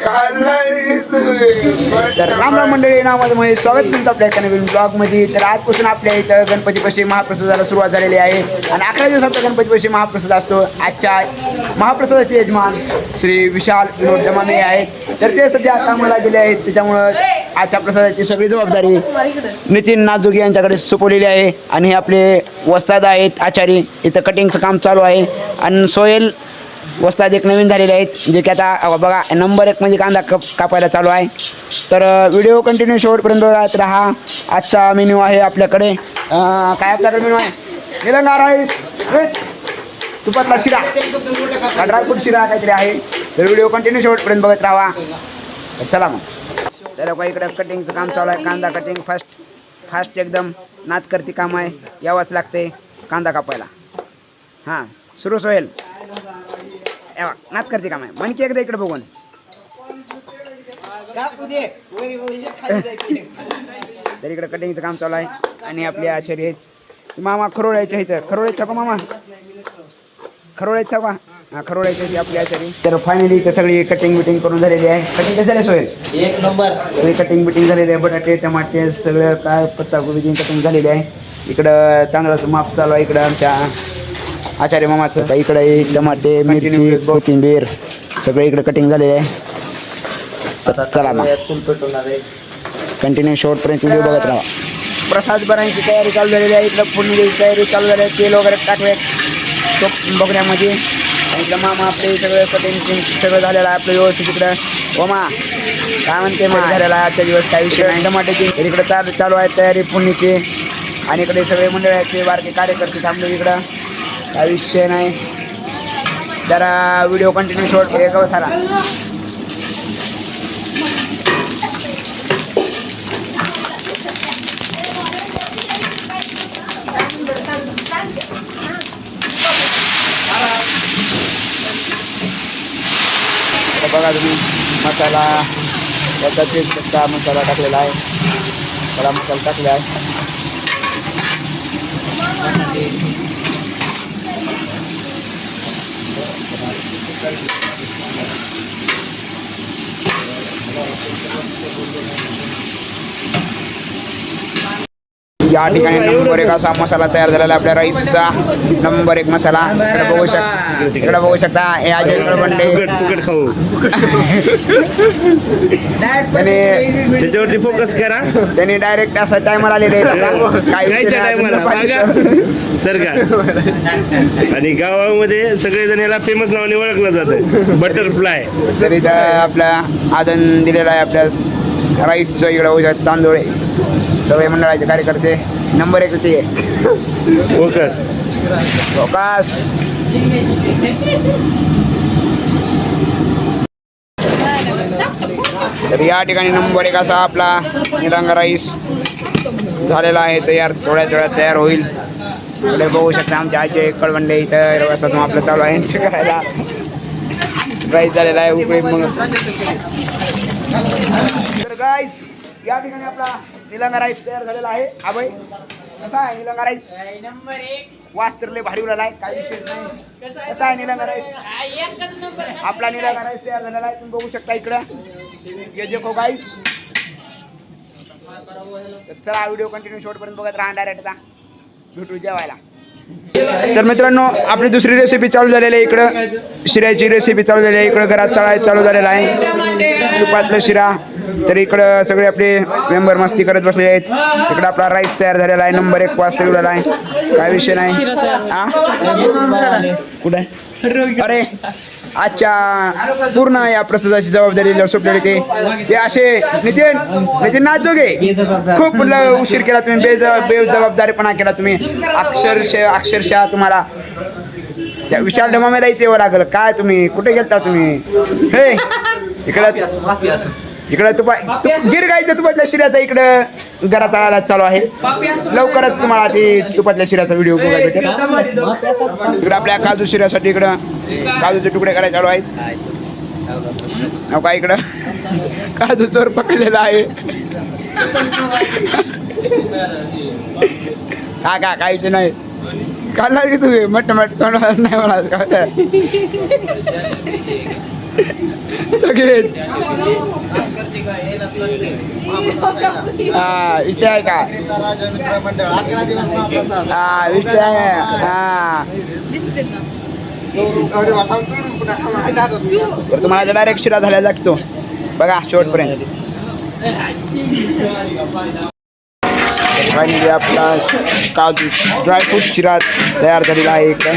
तर रामराम मंडळी नावाचं म्हणजे स्वागत तुमचं आपल्या एका नवीन ब्लॉगमध्ये. तर आजपासून आपल्या इथं गणपतीपाशी महाप्रसादाला सुरुवात झालेली आहे आणि 11 दिवसाचा गणपतीपाशी महाप्रसाद असतो. आजच्या महाप्रसादाचे यजमान श्री विशाल विनोद दमामे आहेत. तर ते सध्या कामाला गेले आहेत, त्याच्यामुळं आजच्या प्रसादाची सगळी जबाबदारी नितीन नाजोगी यांच्याकडे सोपवलेली आहे. आणि हे आपले वस्ताद आहेत आचारी, इथं कटिंगचं काम चालू आहे. आणि सोहेल वस्ताद एक नवीन झालेले आहेत, जे की आता बघा नंबर 1 म्हणजे कांदा कापायला चालू आहे. तर व्हिडिओ कंटिन्यू शेवटपर्यंत बघत राहा. आजचा मेन्यू आहे आपल्याकडे, काय आपल्याकडे मेन्यू आहे, निलंगा राईस विथ तुपातला शिरा, ड्रायफ्रूट शिरा काहीतरी आहे. तर व्हिडिओ कंटिन्यू शेवटपर्यंत बघत राहा. चला मग. तर इकडे कटिंगचं काम चालू आहे, कांदा कटिंग फास्ट एकदम नात करती काम आहे, यावंच लागते कांदा कापायला. हां सुरू सोहेल, नात करते काम आहे, मन की एकदा इकडे बघून. तर इकडे कटिंगचं काम चालू आहे. आणि आपले आचार्य आहेत मामा खरोळ्याच्या इथं, खरोळ्याचा का मामा, खरोळ्याचा का, हां खरोळ्याच्या आपले आचार्य. तर फायनली इथं सगळी कटिंग बिटिंग करून झालेली आहे. कटिंग कसं झालं सोहेल? एक नंबर. सगळी कटिंग बिटिंग झालेली आहे, बटाटे टमाटे सगळं काय पत्ताकोबीची कटिंग झालेली आहे. इकडं तांदळाचं माप चालू आहे इकडं आमच्या आचार्य मामाचं. इकडे टमाटे मिरची कोथिंबीर सगळे इकडे कटिंग झालेले आहे. चला मग कंटिन्यू शेवटपर्यंत व्हिडिओ बघत राहा. प्रसाद बनायची तयारी चालू झालेली आहे. इकडं फोडणी द्यायची तयारी चालू झाली आहे, तेल वगैरे टाकले टोप बघण्यामध्ये. आणि इकडं मामा आपले सगळं कटिंग सगळं झालेलं आहे आपलं व्यवस्थित. इकडं ओमा काय म्हणते मग झालेला आहे आजच्या दिवस, काही विषय नाही. टमाट्याची इकडं चालू आहे तयारी फोडणीची. आणि इकडे सगळे मंडळाचे बारके कार्यकर्ते थांबले इकडं, काय विषय नाही. जरा व्हिडिओ कंटिन्यू शॉर्ट एक सारा. बघा तुम्ही मसाला त्याचा मसाला टाकलेला आहे, खडा मसाला टाकला आहे. या ठिकाणी नंबर 1 असा मसाला तयार झालेला आपल्या राईसचा, नंबर 1 मसाला. इकडे बघू शकता हे अजय कळवंडे त्याच्यावरती फोकस करा. त्यांनी डायरेक्ट असा टायमर आलेले सर का. आणि गावामध्ये सगळेजण याला फेमस नावाने ओळखलं जातं, बटरफ्लाय. तरी आपला आदन दिलेला आहे आपल्या राईसचं. इकडे तांदूळ सगळे मंडळाचे कार्यकर्ते नंबर 1 ते फोकस. तर या ठिकाणी नंबर 1 असा आपला निलंगा राईस झालेला आहे तयार, थोड्या तयार होईल. इकडे बघू शकता आमच्या आजचे कळवंडे इथं रवासातून आपलं चालू आहे करायला. राईस झालेला आहे उकळी. मग तर गाईस या ठिकाणी आपला निलंगा राईस तयार झालेला आहे. अभय कसा आहे निलंगा राईस? नंबर 1. वास्त्रले भारी उडाला आहे, काही विषय नाही. कसा आहे निलंगा राईस? आपला निलंगा राईस तयार झालेला आहे, तुम्ही बघू शकता इकडं. ये देखो गाईस. चला व्हिडिओ कंटिन्यू शेवटपर्यंत बघत राहा. डायरेक्ट आता भेटू जेवायला. तर मित्रांनो आपली दुसरी रेसिपी चालू झालेली आहे. इकडं शिऱ्याची रेसिपी चालू झालेली आहे. इकडं घरात चालू झालेला आहे तुपातलं शिरा. तर इकडं सगळे आपले मेंबर मस्ती करत बसले आहेत. इकडं आपला राईस तयार झालेला आहे, नंबर 1 वाजता उडलेला आहे, काय विषय नाही. कुठे अरे आजच्या पूर्ण या प्रसादाची जबाबदारी सोपलेली ते असे नितीन नाजोगे. खूप उशीर केला तुम्ही, बेजबाबदारीपणा केला तुम्ही. अक्षरशः तुम्हाला विशाल डमामेला इथे यावं लागलं. काय तुम्ही कुठे गेलता तुम्ही? हे इकडं गिर गाईचं तुपातल्या शिऱ्याचा इकडं घराचा चालू आहे. लवकरच तुम्हाला ते तुपातल्या शिऱ्याचा व्हिडिओ बघायला भेटेल. इकडं आपल्या काजू शिऱ्यासाठी इकडं काजूचे तुकडे करायचे चालू आहेत. का इकडं काजू चोर पकडलेला आहे. काय नाही खाल्ला की तुम्ही मट तोंडाला नाही म्हणाल का सगळे हा विषय आहे का हा विषय आहे हा तर तुम्हाला डायरेक्ट शिरा झाला लागतो बघा शेवटपर्यंत फायनली आपला काजू ड्रायफ्रूट शिरा तयार झालेला आहे एकदम